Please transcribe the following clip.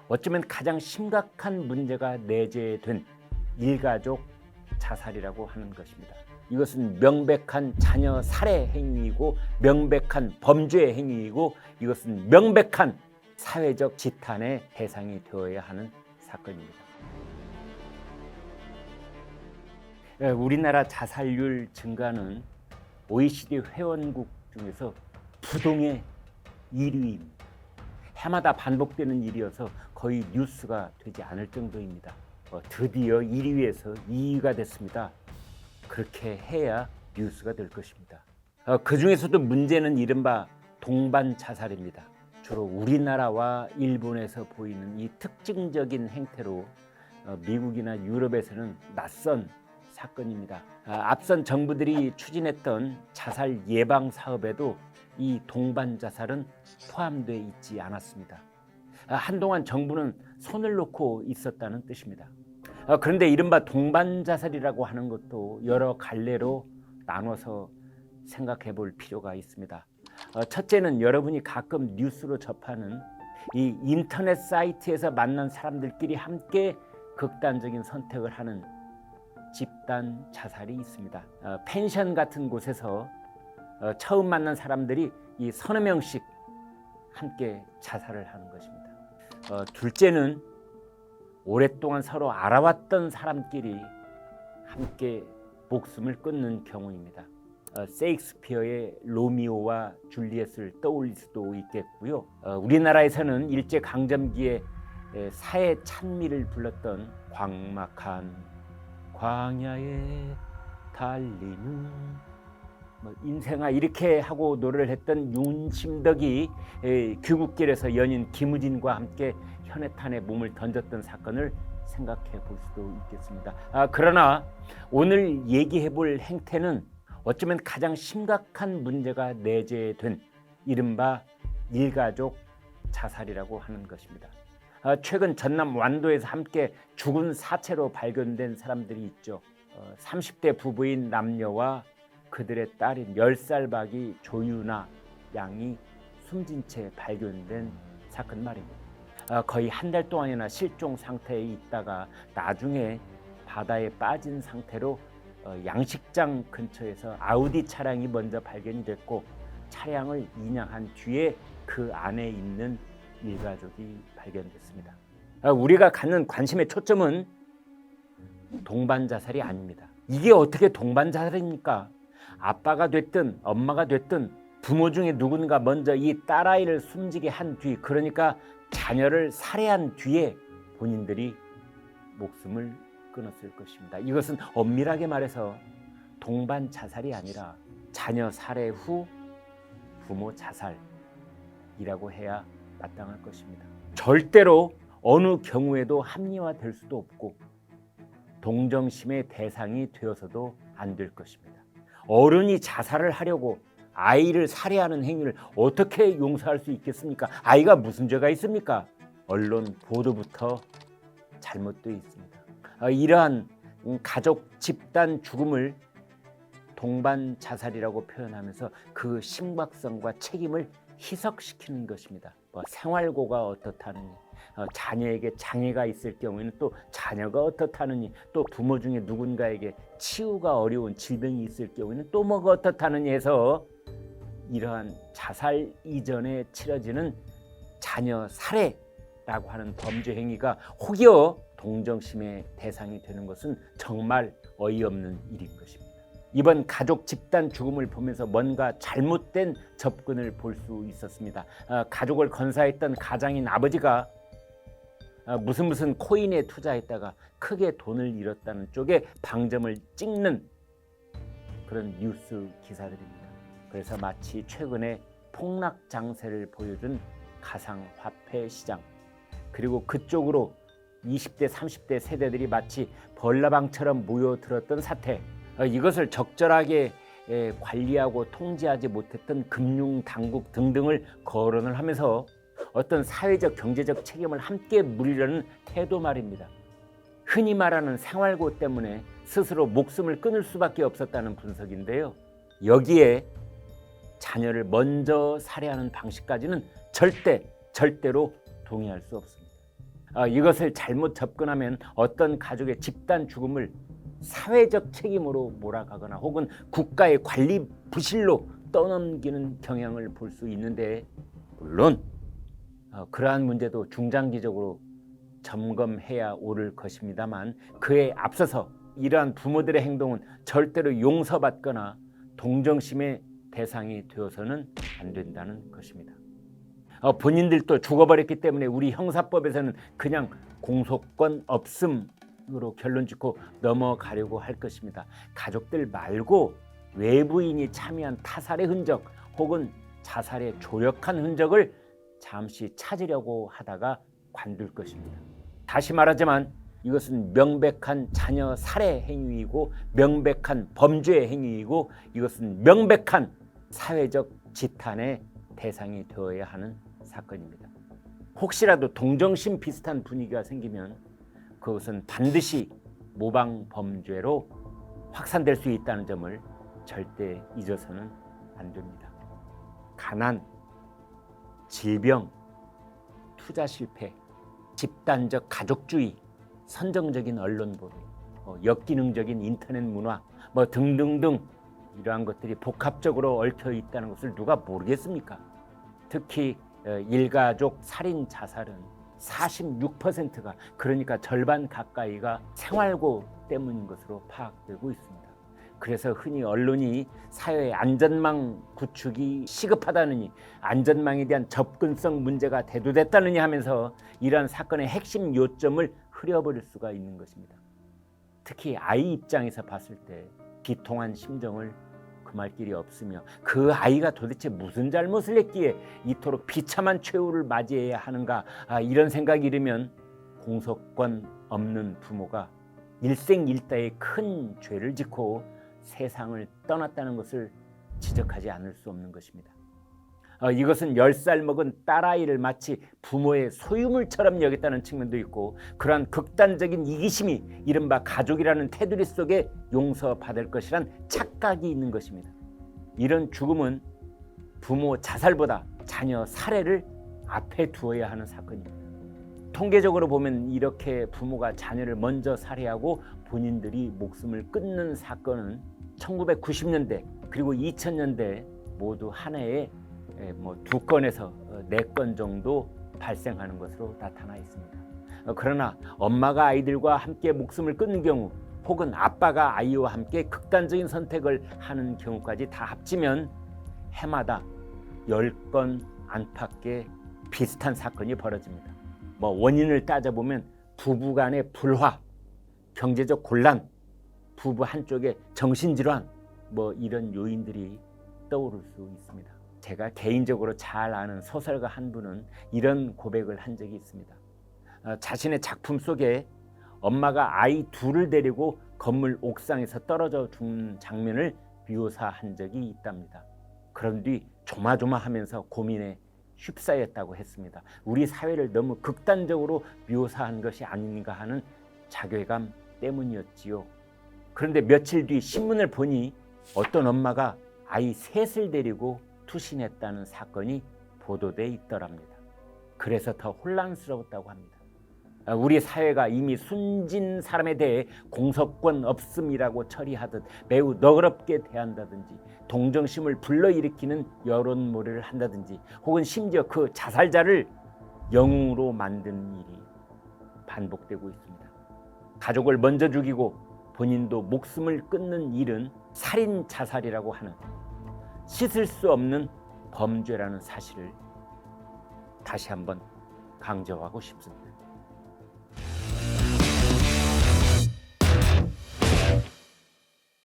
어쩌면 가장 심각한 문제가 내재된 일가족 자살이라고 하는 것입니다. 이것은 명백한 자녀 살해 행위이고 명백한 범죄 행위이고 이것은 명백한 사회적 지탄의 대상이 되어야 하는 사건입니다. 우리나라 자살률 증가는 OECD 회원국 중에서 부동의 1위입니다. 해마다 반복되는 일이어서 거의 뉴스가 되지 않을 정도입니다. 드디어 1위에서 2위가 됐습니다. 그렇게 해야 뉴스가 될 것입니다. 그 중에서도 문제는 이른바 동반 자살입니다. 주로 우리나라와 일본에서 보이는 이 특징적인 행태로 미국이나 유럽에서는 낯선 사건입니다. 앞선 정부들이 추진했던 자살 예방 사업에도 이 동반 자살은 포함되어 있지 않았습니다. 한동안 정부는 손을 놓고 있었다는 뜻입니다. 그런데 이른바 동반 자살이라고 하는 것도 여러 갈래로 나눠서 생각해 볼 필요가 있습니다. 첫째는 여러분이 가끔 뉴스로 접하는 이 인터넷 사이트에서 만난 사람들끼리 함께 극단적인 선택을 하는 집단 자살이 있습니다. 펜션 같은 곳에서 처음 만난 사람들이 이 서너 명씩 함께 자살을 하는 것입니다. 둘째는 오랫동안 서로 알아왔던 사람끼리 함께 목숨을 끊는 경우입니다. 셰익스피어의 로미오와 줄리엣을 떠올릴 수도 있겠고요. 우리나라에서는 일제강점기에 사회 찬미를 불렀던 광막한 광야에 달리는 인생아 이렇게 하고 노래를 했던 윤심덕이 귀국길에서 연인 김우진과 함께 현해탄에 몸을 던졌던 사건을 생각해 볼 수도 있겠습니다. 그러나 오늘 얘기해 볼 행태는 어쩌면 가장 심각한 문제가 내재된 이른바 일가족 자살이라고 하는 것입니다. 최근 전남 완도에서 함께 죽은 사체로 발견된 사람들이 있죠. 30대 부부인 남녀와 그들의 딸인 10살 박이 조유나 양이 숨진 채 발견된 사건 말입니다. 거의 한 달 동안이나 실종 상태에 있다가 나중에 바다에 빠진 상태로 양식장 근처에서 아우디 차량이 먼저 발견이 됐고 차량을 인양한 뒤에 그 안에 있는 일가족이 발견됐습니다. 우리가 갖는 관심의 초점은 동반 자살이 아닙니다. 이게 어떻게 동반 자살입니까? 아빠가 됐든 엄마가 됐든 부모 중에 누군가 먼저 이 딸아이를 숨지게 한 뒤, 그러니까 자녀를 살해한 뒤에 본인들이 목숨을 끊었을 것입니다. 이것은 엄밀하게 말해서 동반 자살이 아니라 자녀 살해 후 부모 자살이라고 해야 마땅할 것입니다. 절대로 어느 경우에도 합리화될 수도 없고 동정심의 대상이 되어서도 안 될 것입니다. 어른이 자살을 하려고 아이를 살해하는 행위를 어떻게 용서할 수 있겠습니까? 아이가 무슨 죄가 있습니까? 언론 보도부터 잘못되어 있습니다. 이러한 가족 집단 죽음을 동반 자살이라고 표현하면서 그 심각성과 책임을 희석시키는 것입니다. 생활고가 어떻다느니, 자녀에게 장애가 있을 경우에는 또 자녀가 어떻다느니, 또 부모 중에 누군가에게 치유가 어려운 질병이 있을 경우에는 또 뭐가 어떻다느니 해서 이러한 자살 이전에 치러지는 자녀 살해라고 하는 범죄 행위가 혹여 동정심의 대상이 되는 것은 정말 어이없는 일인 것입니다. 이번 가족 집단 죽음을 보면서 뭔가 잘못된 접근을 볼 수 있었습니다. 가족을 건사했던 가장인 아버지가 무슨 코인에 투자했다가 크게 돈을 잃었다는 쪽에 방점을 찍는 그런 뉴스 기사들입니다. 그래서 마치 최근에 폭락 장세를 보여준 가상화폐 시장, 그리고 그쪽으로 20대 30대 세대들이 마치 벌나방처럼 모여들었던 사태, 이것을 적절하게 관리하고 통제하지 못했던 금융당국 등등을 거론을 하면서 어떤 사회적 경제적 책임을 함께 물으려는 태도 말입니다. 흔히 말하는 생활고 때문에 스스로 목숨을 끊을 수밖에 없었다는 분석인데요. 여기에 자녀를 먼저 살해하는 방식까지는 절대로 동의할 수 없습니다. 이것을 잘못 접근하면 어떤 가족의 집단 죽음을 사회적 책임으로 몰아가거나 혹은 국가의 관리 부실로 떠넘기는 경향을 볼 수 있는데, 물론 그러한 문제도 중장기적으로 점검해야 옳을 것입니다만, 그에 앞서서 이러한 부모들의 행동은 절대로 용서받거나 동정심의 대상이 되어서는 안 된다는 것입니다. 본인들도 죽어버렸기 때문에 우리 형사법에서는 그냥 공소권 없음으로 결론 짓고 넘어가려고 할 것입니다. 가족들 말고 외부인이 참여한 타살의 흔적 혹은 자살의 조력한 흔적을 잠시 찾으려고 하다가 관둘 것입니다. 다시 말하지만 이것은 명백한 자녀 살해 행위이고 명백한 범죄 행위이고 이것은 명백한 사회적 지탄의 대상이 되어야 하는 사건입니다. 혹시라도 동정심 비슷한 분위기가 생기면 그것은 반드시 모방 범죄로 확산될 수 있다는 점을 절대 잊어서는 안 됩니다. 가난, 질병, 투자 실패, 집단적 가족주의, 선정적인 언론 보도, 역기능적인 인터넷 문화 등등등 이러한 것들이 복합적으로 얽혀 있다는 것을 누가 모르겠습니까? 특히 일가족 살인 자살은 46%가, 그러니까 절반 가까이가 생활고 때문인 것으로 파악되고 있습니다. 그래서 흔히 언론이 사회의 안전망 구축이 시급하다느니, 안전망에 대한 접근성 문제가 대두됐다느니 하면서 이러한 사건의 핵심 요점을 흐려버릴 수가 있는 것입니다. 특히 아이 입장에서 봤을 때 비통한 심정을 금할 길이 없으며, 그 아이가 도대체 무슨 잘못을 했기에 이토록 비참한 최후를 맞이해야 하는가, 이런 생각이 들면 공소권 없는 부모가 일생일다의 큰 죄를 짓고 세상을 떠났다는 것을 지적하지 않을 수 없는 것입니다. 이것은 10살 먹은 딸아이를 마치 부모의 소유물처럼 여겼다는 측면도 있고, 그러한 극단적인 이기심이 이른바 가족이라는 테두리 속에 용서받을 것이란 착각이 있는 것입니다. 이런 죽음은 부모 자살보다 자녀 살해를 앞에 두어야 하는 사건입니다. 통계적으로 보면 이렇게 부모가 자녀를 먼저 살해하고 본인들이 목숨을 끊는 사건은 1990년대 그리고 2000년대 모두 한 해에 2건에서 4건 정도 발생하는 것으로 나타나 있습니다. 그러나 엄마가 아이들과 함께 목숨을 끊는 경우 혹은 아빠가 아이와 함께 극단적인 선택을 하는 경우까지 다 합치면 해마다 10건 안팎의 비슷한 사건이 벌어집니다. 원인을 따져보면 부부 간의 불화, 경제적 곤란, 부부 한쪽의 정신질환 이런 요인들이 떠오를 수 있습니다. 제가 개인적으로 잘 아는 소설가 한 분은 이런 고백을 한 적이 있습니다. 자신의 작품 속에 엄마가 아이 둘을 데리고 건물 옥상에서 떨어져 죽는 장면을 묘사한 적이 있답니다. 그런 뒤 조마조마하면서 고민에 휩싸였다고 했습니다. 우리 사회를 너무 극단적으로 묘사한 것이 아닌가 하는 자괴감 때문이었지요. 그런데 며칠 뒤 신문을 보니 어떤 엄마가 아이 셋을 데리고 투신했다는 사건이 보도돼 있더랍니다. 그래서 더 혼란스러웠다고 합니다. 우리 사회가 이미 숨진 사람에 대해 공소권 없음이라고 처리하듯 매우 너그럽게 대한다든지, 동정심을 불러일으키는 여론몰이를 한다든지, 혹은 심지어 그 자살자를 영웅으로 만든 일이 반복되고 있습니다. 가족을 먼저 죽이고 본인도 목숨을 끊는 일은 살인 자살이라고 하는 씻을 수 없는 범죄라는 사실을 다시 한번 강조하고 싶습니다.